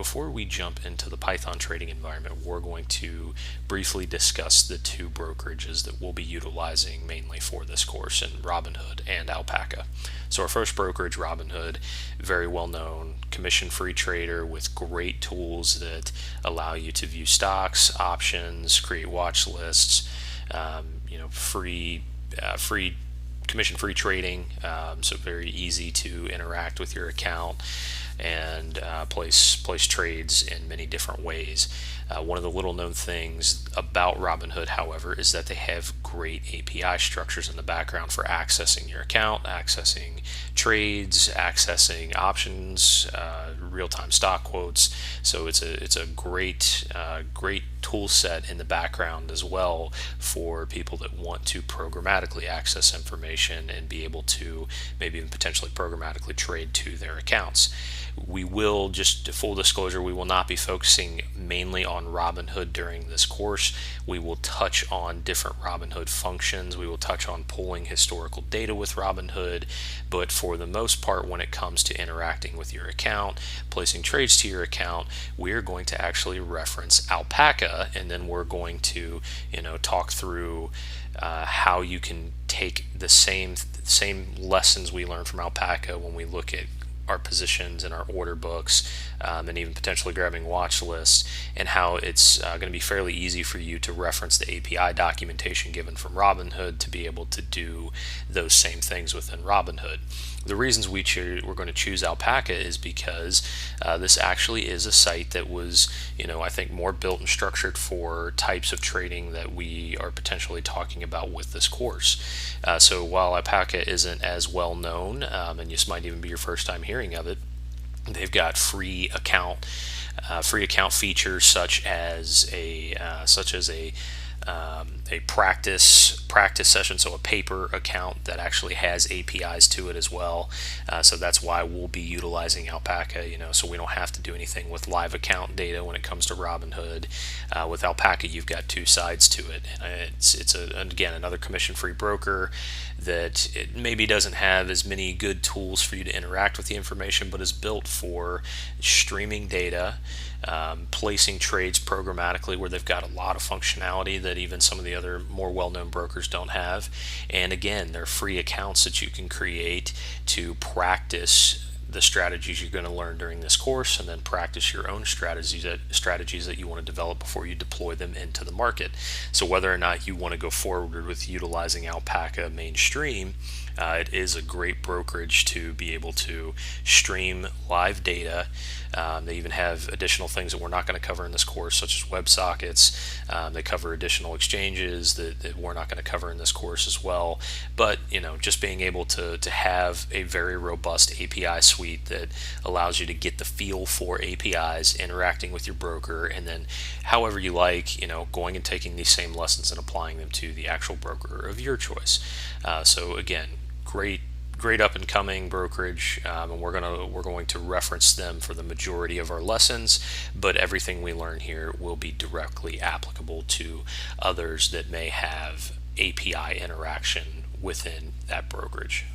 before we jump into the Python trading environment, we're going to briefly discuss the two brokerages that we'll be utilizing mainly for this course in Robinhood and Alpaca. So our first brokerage, Robinhood, very well known, commission-free trader with great tools that allow you to view stocks, options, create watch lists, free commission-free trading, so very easy to interact with your account and place trades in many different ways. One of the little known things about Robinhood, however, is that they have great API structures in the background for accessing your account, accessing trades, accessing options, real-time stock quotes. So it's a great tool set in the background as well for people that want to programmatically access information and be able to maybe even potentially programmatically trade to their accounts. We will, just full disclosure, we will not be focusing mainly on Robinhood during this course. We will touch on different Robinhood functions. We will touch on pulling historical data with Robinhood, but for the most part, when it comes to interacting with your account, placing trades to your account, we're going to actually reference Alpaca, and then we're going to talk through how you can take the same lessons we learned from Alpaca when we look at our positions and our order books, and even potentially grabbing watch lists, and how it's going to be fairly easy for you to reference the API documentation given from Robinhood to be able to do those same things within Robinhood. The reasons we're going to choose Alpaca is because this actually is a site that was, I think more built and structured for types of trading that we are potentially talking about with this course. So while Alpaca isn't as well known, and this might even be your first time hearing of it, they've got free account features such as a practice session, so a paper account that actually has APIs to it as well. So that's why we'll be utilizing Alpaca, so we don't have to do anything with live account data when it comes to Robinhood. With Alpaca, you've got two sides to it. It's again another commission-free broker that it maybe doesn't have as many good tools for you to interact with the information, but is built for streaming data, placing trades programmatically, where they've got a lot of functionality that even some of the other more well-known brokers don't have. And again, they're free accounts that you can create to practice the strategies you're going to learn during this course, and then practice your own strategies that you want to develop before you deploy them into the market. So whether or not you want to go forward with utilizing Alpaca mainstream, it is a great brokerage to be able to stream live data. They even have additional things that we're not going to cover in this course, such as WebSockets. They cover additional exchanges that we're not going to cover in this course as well. But just being able to have a very robust API suite that allows you to get the feel for APIs, interacting with your broker, and then however you like, going and taking these same lessons and applying them to the actual broker of your choice. So again, great up and coming brokerage, and we're going to reference them for the majority of our lessons, but everything we learn here will be directly applicable to others that may have API interaction within that brokerage.